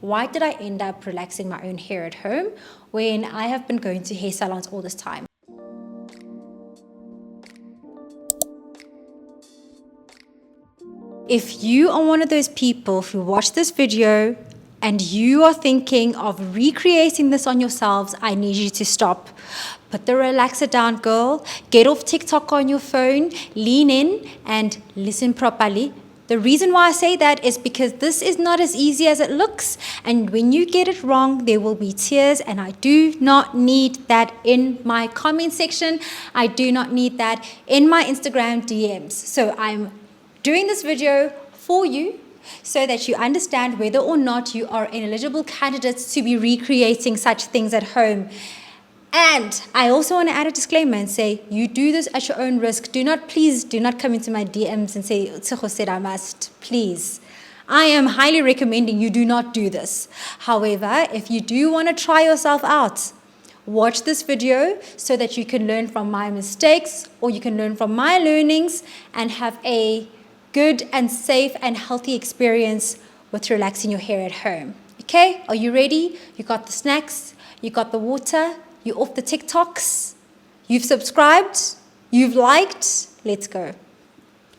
why did I end up relaxing my own hair at home when I have been going to hair salons all this time? If you are one of those people who watch this video and you are thinking of recreating this on yourselves, I need you to stop. Put the relaxer down, girl. Get off TikTok on your phone, lean in and listen properly. The reason why I say that is because this is not as easy as it looks. And when you get it wrong, there will be tears. And I do not need that in my comment section. I do not need that in my Instagram DMs. So I'm doing this video for you so that you understand whether or not you are an eligible candidate to be recreating such things at home. And I also want to add a disclaimer and say, you do this at your own risk. Please do not come into my DMs and say, Tshego said I must. Please. I am highly recommending you do not do this. However, if you do want to try yourself out, watch this video so that you can learn from my mistakes or you can learn from my learnings and have a good and safe and healthy experience with relaxing your hair at home. Okay, are you ready? You got the snacks, you got the water, you're off the TikToks, you've subscribed, you've liked, let's go.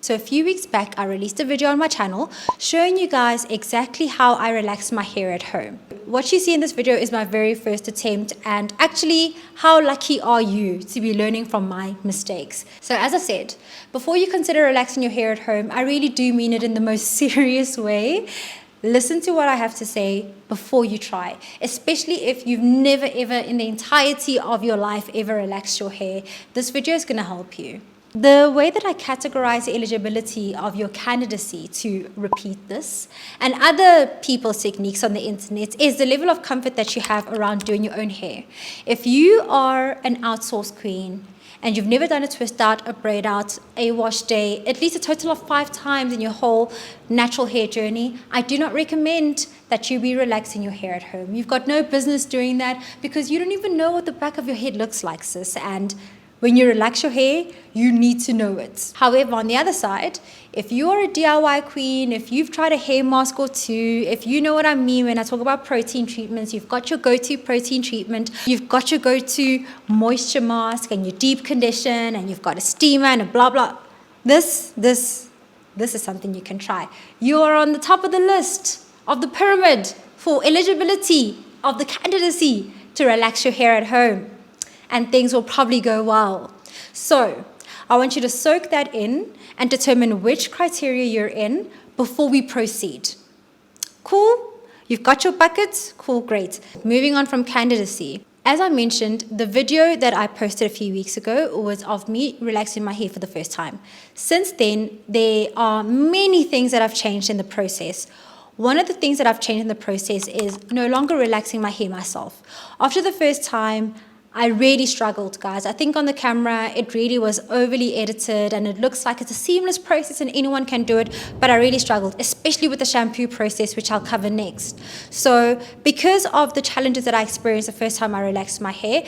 So a few weeks back, I released a video on my channel showing you guys exactly how I relax my hair at home. What you see in this video is my very first attempt, and actually, how lucky are you to be learning from my mistakes? So as I said, before you consider relaxing your hair at home, I really do mean it in the most serious way. Listen to what I have to say before you try, especially if you've never ever in the entirety of your life ever relaxed your hair. This video is going to help you. The way that I categorize the eligibility of your candidacy to repeat this and other people's techniques on the internet is the level of comfort that you have around doing your own hair. If you are an outsourced queen and you've never done a twist out, a braid out, a wash day, at least a total of 5 times in your whole natural hair journey, I do not recommend that you be relaxing your hair at home. You've got no business doing that because you don't even know what the back of your head looks like, sis. And when you relax your hair, you need to know it. However, on the other side, if you are a DIY queen, if you've tried a hair mask or two, if you know what I mean when I talk about protein treatments, you've got your go-to protein treatment, you've got your go-to moisture mask and your deep condition, and you've got a steamer and a blah, blah. This is something you can try. You are on the top of the list of the pyramid for eligibility of the candidacy to relax your hair at home. And things will probably go well. So I want you to soak that in and determine which criteria you're in before we proceed. Cool? You've got your buckets? Cool, great. Moving on from candidacy. As I mentioned, the video that I posted a few weeks ago was of me relaxing my hair for the first time. Since then, there are many things that have changed in the process. One of the things that I've changed in the process is no longer relaxing my hair myself. After the first time, I really struggled, guys. I think on the camera, it really was overly edited and it looks like it's a seamless process and anyone can do it, but I really struggled, especially with the shampoo process, which I'll cover next. So because of the challenges that I experienced the first time I relaxed my hair,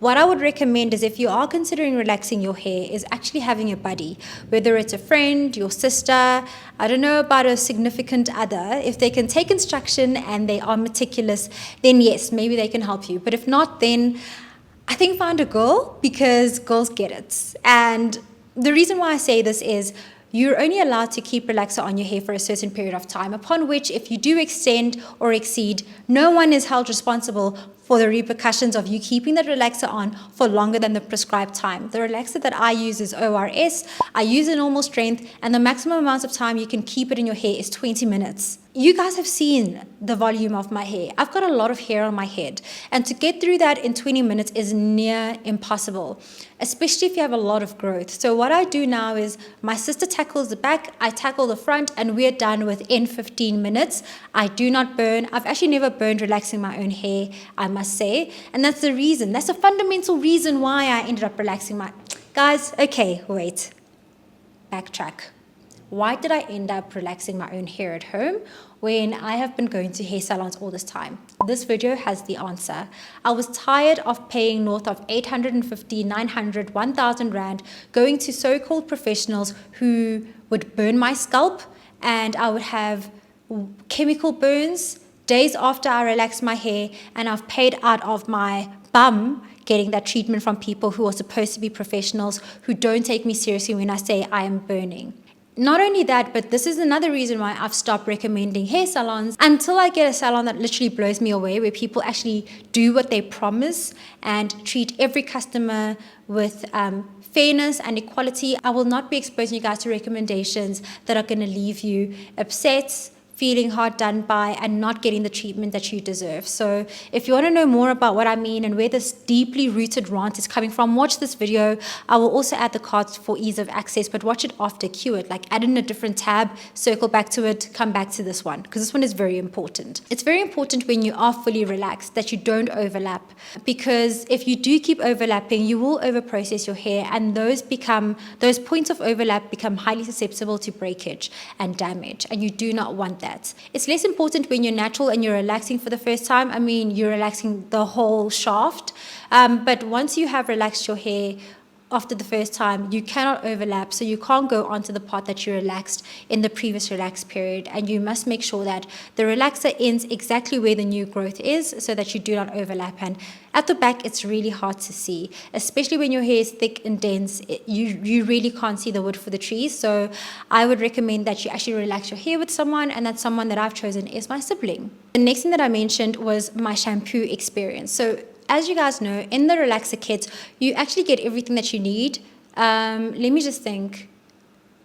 what I would recommend is if you are considering relaxing your hair is actually having a buddy, whether it's a friend, your sister, I don't know about a significant other. If they can take instruction and they are meticulous, then yes, maybe they can help you. But if not, then I think find a girl, because girls get it. And the reason why I say this is you're only allowed to keep relaxer on your hair for a certain period of time, upon which if you do extend or exceed, no one is held responsible for the repercussions of you keeping that relaxer on for longer than the prescribed time. The relaxer that I use is ORS. I use a normal strength, and the maximum amount of time you can keep it in your hair is 20 minutes. You guys have seen the volume of my hair. I've got a lot of hair on my head, and to get through that in 20 minutes is near impossible, especially if you have a lot of growth. So what I do now is my sister tackles the back, I tackle the front, and we're done within 15 minutes. I do not burn. I've actually never burned relaxing my own hair, I must say, and that's the reason. That's a fundamental reason why I ended up relaxing my... Guys, okay, wait. Backtrack. Why did I end up relaxing my own hair at home when I have been going to hair salons all this time? This video has the answer. I was tired of paying north of 850, 900, 1,000 Rand going to so-called professionals who would burn my scalp, and I would have chemical burns days after I relaxed my hair, and I've paid out of my bum getting that treatment from people who are supposed to be professionals, who don't take me seriously when I say I am burning. Not only that, but this is another reason why I've stopped recommending hair salons until I get a salon that literally blows me away, where people actually do what they promise and treat every customer with fairness and equality. I will not be exposing you guys to recommendations that are going to leave you upset, feeling hard done by, and not getting the treatment that you deserve. So if you want to know more about what I mean and where this deeply rooted rant is coming from, watch this video. I will also add the cards for ease of access, but watch it after, cue it, like add in a different tab, circle back to it, come back to this one, because this one is very important. It's very important when you are fully relaxed that you don't overlap, because if you do keep overlapping, you will overprocess your hair, and those points of overlap become highly susceptible to breakage and damage, and you do not want that. It's less important when you're natural and you're relaxing for the first time. I mean, you're relaxing the whole shaft. But once you have relaxed your hair after the first time, you cannot overlap. So you can't go onto the part that you relaxed in the previous relaxed period. And you must make sure that the relaxer ends exactly where the new growth is so that you do not overlap. And at the back, it's really hard to see, especially when your hair is thick and dense. You really can't see the wood for the trees. So I would recommend that you actually relax your hair with someone, and that someone that I've chosen is my sibling. The next thing that I mentioned was my shampoo experience. So as you guys know, in the relaxer kit, you actually get everything that you need. Let me just think.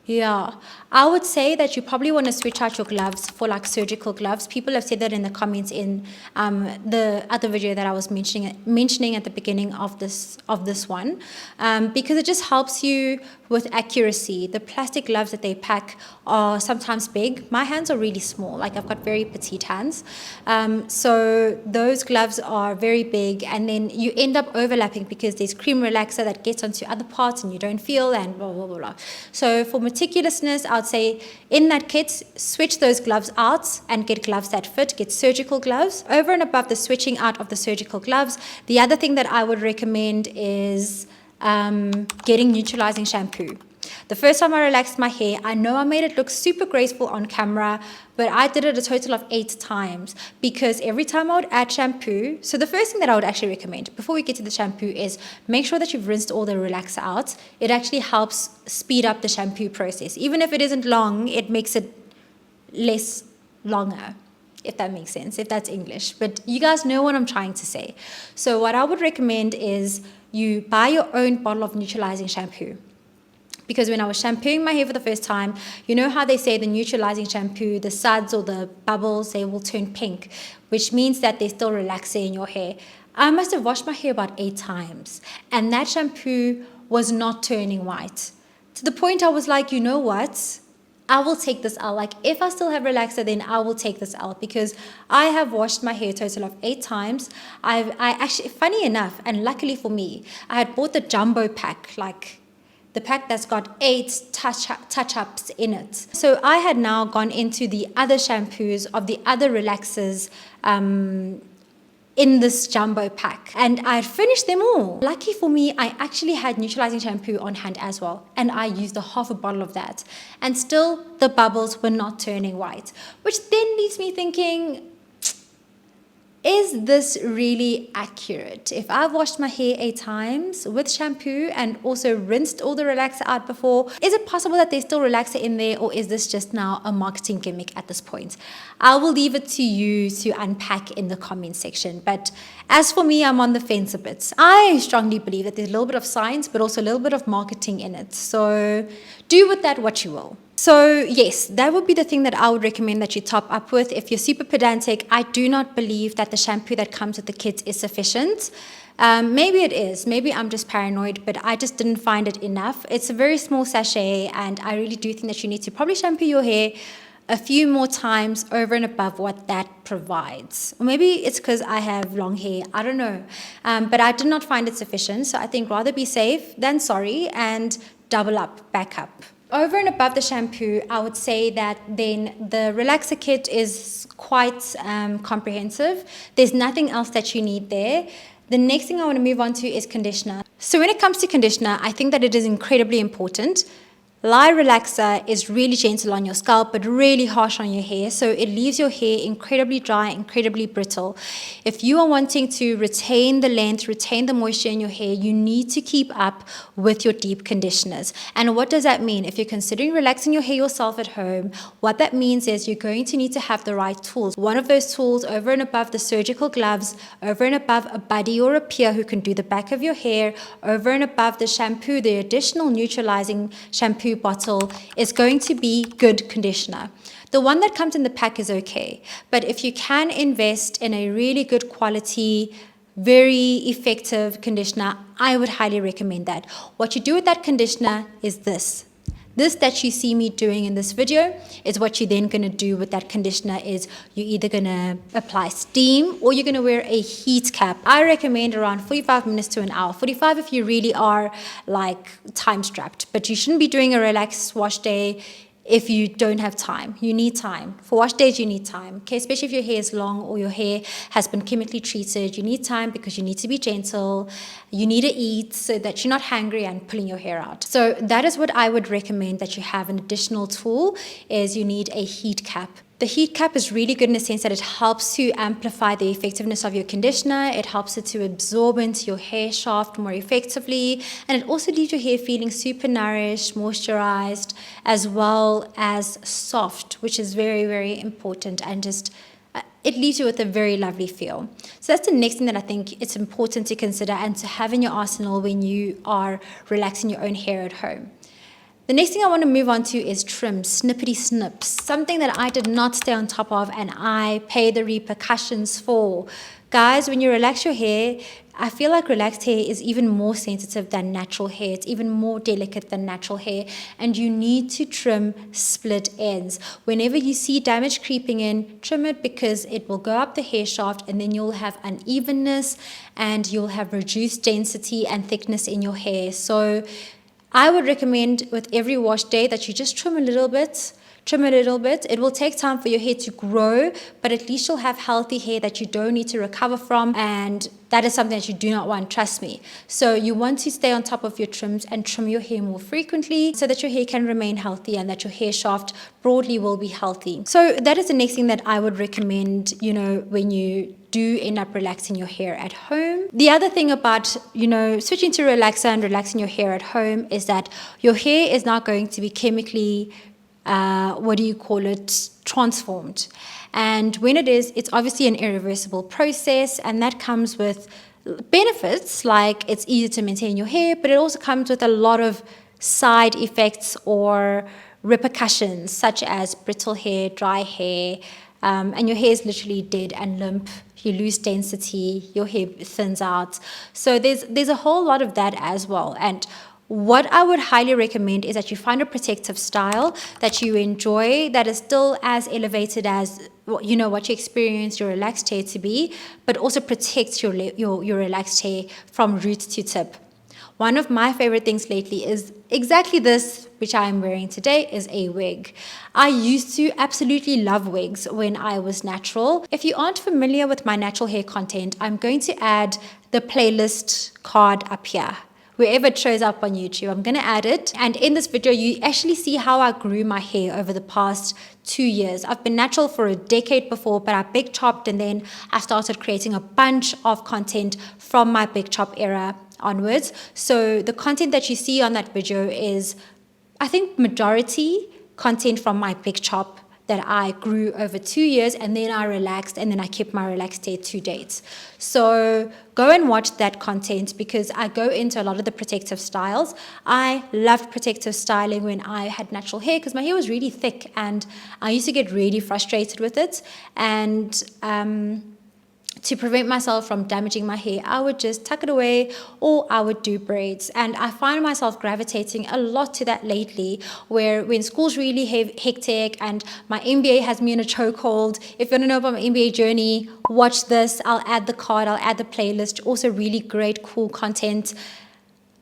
Yeah, I would say that you probably want to switch out your gloves for like surgical gloves. People have said that in the comments in the other video that I was mentioning at the beginning of this one, because it just helps you with accuracy. The plastic gloves that they pack are sometimes big. My hands are really small, like I've got very petite hands. So those gloves are very big, and then you end up overlapping because there's cream relaxer that gets onto other parts and you don't feel, and blah, blah, blah, blah. So for meticulousness, I would say in that kit, switch those gloves out and get gloves that fit, get surgical gloves. Over and above the switching out of the surgical gloves, the other thing that I would recommend is getting neutralizing shampoo. The first time I relaxed my hair, I know I made it look super graceful on camera, but I did it a total of 8 times, because every time I would add shampoo, so the first thing that I would actually recommend before we get to the shampoo is make sure that you've rinsed all the relaxer out. It actually helps speed up the shampoo process. Even if it isn't long, it makes it less longer, if that makes sense, if that's English. But you guys know what I'm trying to say. So what I would recommend is you buy your own bottle of neutralizing shampoo. Because when I was shampooing my hair for the first time, you know how they say the neutralizing shampoo, the suds or the bubbles, they will turn pink, which means that there's still relaxer in your hair. I must have washed my hair about 8 times, and that shampoo was not turning white. To the point I was like, you know what? I will take this L. Like, if I still have relaxer, then I will take this L, because I have washed my hair a total of 8 times. I actually, funny enough, and luckily for me, I had bought the jumbo pack, like the pack that's got 8 touch-ups in it. So I had now gone into the other shampoos of the other relaxers in this jumbo pack, and I had finished them all. Lucky for me, I actually had neutralizing shampoo on hand as well, and I used a half a bottle of that, and still the bubbles were not turning white, which then leaves me thinking, is this really accurate? If I've washed my hair 8 times with shampoo and also rinsed all the relaxer out before, is it possible that there's still relaxer in there, or is this just now a marketing gimmick at this point? I will leave it to you to unpack in the comment section. But as for me, I'm on the fence a bit. I strongly believe that there's a little bit of science, but also a little bit of marketing in it. So do with that what you will. So yes, that would be the thing that I would recommend that you top up with. If you're super pedantic, I do not believe that the shampoo that comes with the kit is sufficient. Maybe it is. Maybe I'm just paranoid, but I just didn't find it enough. It's a very small sachet, and I really do think that you need to probably shampoo your hair a few more times over and above what that provides. Or maybe it's because I have long hair, I don't know. But I did not find it sufficient, so I think rather be safe than sorry, and double up, back up. Over and above the shampoo, I would say that then the relaxer kit is quite comprehensive. There's nothing else that you need there. The next thing I want to move on to is conditioner. So when it comes to conditioner, I think that it is incredibly important. Lie Relaxer is really gentle on your scalp, but really harsh on your hair. So it leaves your hair incredibly dry, incredibly brittle. If you are wanting to retain the length, retain the moisture in your hair, you need to keep up with your deep conditioners. And what does that mean? If you're considering relaxing your hair yourself at home, what that means is you're going to need to have the right tools. One of those tools, over and above the surgical gloves, over and above a buddy or a peer who can do the back of your hair, over and above the shampoo, the additional neutralizing shampoo bottle, is going to be good conditioner. The one that comes in the pack is okay, but if you can invest in a really good quality, very effective conditioner, I would highly recommend that. What you do with that conditioner is this. This that you see me doing in this video is what you're then going to do with that conditioner. Is you're either going to apply steam or you're going to wear a heat cap. I recommend around 45 minutes to an hour. 45 if you really are like time strapped, but you shouldn't be doing a relaxed wash day if you don't have time. You need time. For wash days, you need time. Okay, especially if your hair is long or your hair has been chemically treated, you need time because you need to be gentle. You need to eat so that you're not hungry and pulling your hair out. So that is what I would recommend, that you have an additional tool, is you need a heat cap. The heat cap is really good in the sense that it helps to amplify the effectiveness of your conditioner. It helps it to absorb into your hair shaft more effectively. And it also leaves your hair feeling super nourished, moisturized, as well as soft, which is very, very important. And just it leaves you with a very lovely feel. So that's the next thing that I think it's important to consider and to have in your arsenal when you are relaxing your own hair at home. The next thing I want to move on to is trim, snippety snips, something that I did not stay on top of and I pay the repercussions for. Guys, when you relax your hair, I feel like relaxed hair is even more sensitive than natural hair. It's even more delicate than natural hair. And you need to trim split ends. Whenever you see damage creeping in, trim it, because it will go up the hair shaft and then you'll have unevenness and you'll have reduced density and thickness in your hair. So I would recommend with every wash day that you just trim a little bit. It will take time for your hair to grow, but at least you'll have healthy hair that you don't need to recover from, and that is something that you do not want, trust me. So you want to stay on top of your trims and trim your hair more frequently so that your hair can remain healthy and that your hair shaft broadly will be healthy. So that is the next thing that I would recommend, when you do end up relaxing your hair at home. The other thing about, switching to relaxer and relaxing your hair at home is that your hair is not going to be chemically transformed. And when it is, it's obviously an irreversible process, and that comes with benefits, like it's easier to maintain your hair, but it also comes with a lot of side effects or repercussions, such as brittle hair, dry hair, and your hair is literally dead and limp. You lose density, your hair thins out. So there's a whole lot of that as well. And what I would highly recommend is that you find a protective style that you enjoy, that is still as elevated as what you experience your relaxed hair to be, but also protects your relaxed hair from root to tip. One of my favorite things lately is exactly this, which I am wearing today, is a wig. I used to absolutely love wigs when I was natural. If you aren't familiar with my natural hair content, I'm going to add the playlist card up here. Wherever it shows up on YouTube, I'm going to add it. And in this video, you actually see how I grew my hair over the past 2 years. I've been natural for a decade before, but I big chopped, and then I started creating a bunch of content from my big chop era onwards. So the content that you see on that video is, I think, majority content from my big chop that I grew over 2 years, and then I relaxed, and then I kept my relaxed hair to date. So go and watch that content, because I go into a lot of the protective styles. I loved protective styling when I had natural hair, because my hair was really thick and I used to get really frustrated with it. And to prevent myself from damaging my hair, I would just tuck it away, or I would do braids. And I find myself gravitating a lot to that lately, where when school's really hectic and my MBA has me in a chokehold. If you want to know about my MBA journey, watch this. I'll add the card, I'll add the playlist. Also really great, cool content.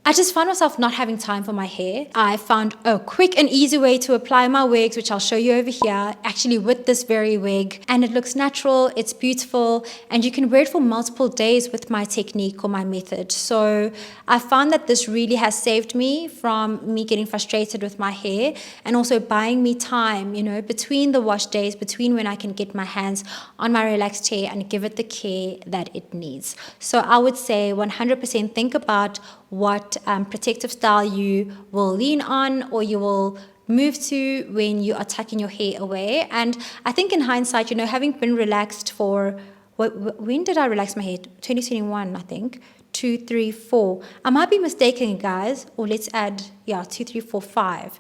I just found myself not having time for my hair. I found a quick and easy way to apply my wigs, which I'll show you over here, actually with this very wig. And it looks natural, it's beautiful, and you can wear it for multiple days with my technique or my method. So I found that this really has saved me from me getting frustrated with my hair, and also buying me time, you know, between the wash days, between when I can get my hands on my relaxed hair and give it the care that it needs. So I would say 100% think about what protective style you will lean on or you will move to when you are tucking your hair away. And I think in hindsight, you know, having been relaxed for, when did I relax my hair? 2021, I think. 2, 3, 4. I might be mistaken, guys. Or let's add, 2, 3, 4, 5.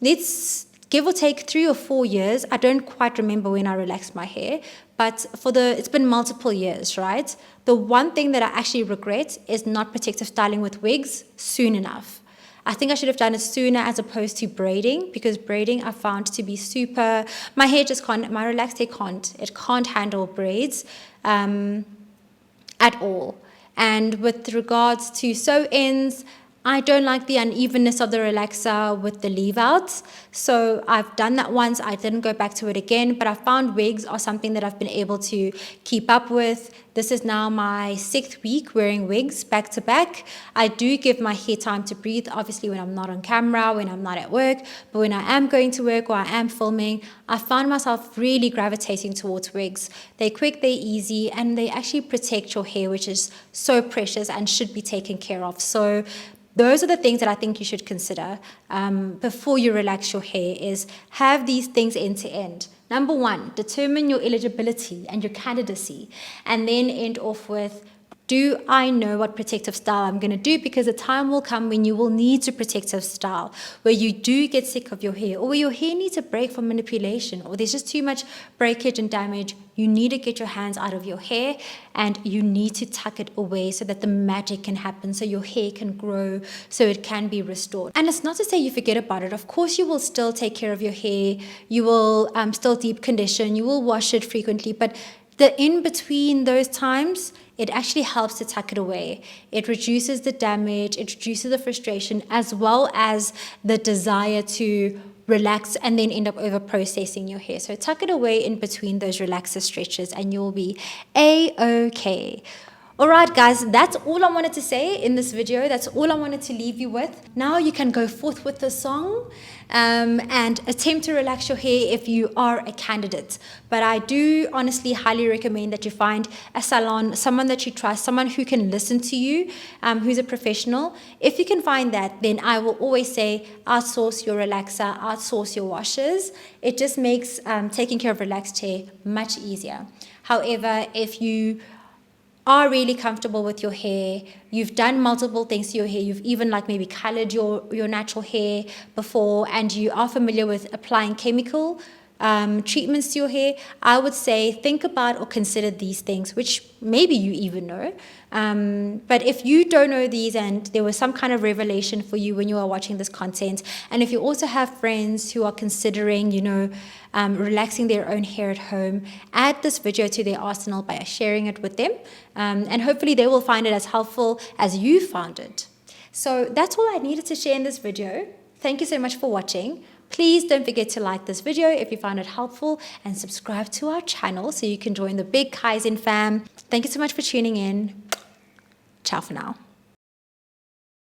Let's give or take 3 or 4 years. I don't quite remember when I relaxed my hair, but it's been multiple years, right? The one thing that I actually regret is not protective styling with wigs soon enough. I think I should have done it sooner as opposed to braiding, because braiding I found to be super, my hair just can't, my relaxed hair can't handle braids at all. And with regards to sew ends, I don't like the unevenness of the relaxer with the leave outs. So I've done that once. I didn't go back to it again, but I found wigs are something that I've been able to keep up with. This is now my 6th week wearing wigs back to back. I do give my hair time to breathe, obviously when I'm not on camera, when I'm not at work, but when I am going to work or I am filming, I found myself really gravitating towards wigs. They're quick, they're easy, and they actually protect your hair, which is so precious and should be taken care of. So those are the things that I think you should consider before you relax your hair, is have these things end to end. Number 1, determine your eligibility and your candidacy, and then end off with, do I know what protective style I'm going to do? Because the time will come when you will need to protective style, where you do get sick of your hair, or where your hair needs a break from manipulation, or there's just too much breakage and damage. You need to get your hands out of your hair, and you need to tuck it away so that the magic can happen, so your hair can grow, so it can be restored. And it's not to say you forget about it. Of course, you will still take care of your hair. You will still deep condition. You will wash it frequently, but the in between those times, it actually helps to tuck it away. It reduces the damage, it reduces the frustration, as well as the desire to relax and then end up over processing your hair. So tuck it away in between those relaxer stretches and you'll be a-okay. All right, guys, that's all I wanted to say in this video. That's all I wanted to leave you with. Now you can go forth with the song and attempt to relax your hair if you are a candidate. But I do honestly highly recommend that you find a salon, someone that you trust, someone who can listen to you, who's a professional. If you can find that, then I will always say outsource your relaxer, outsource your washes. It just makes taking care of relaxed hair much easier. However, if you are really comfortable with your hair, you've done multiple things to your hair, you've even like maybe colored your natural hair before, and you are familiar with applying chemical treatments to your hair, I would say think about or consider these things, which maybe you even know. But if you don't know these and there was some kind of revelation for you when you are watching this content, and if you also have friends who are considering, relaxing their own hair at home, add this video to their arsenal by sharing it with them. And hopefully they will find it as helpful as you found it. So that's all I needed to share in this video. Thank you so much for watching. Please don't forget to like this video if you found it helpful, and subscribe to our channel so you can join the big Kaizen fam. Thank you so much for tuning in. Ciao for now.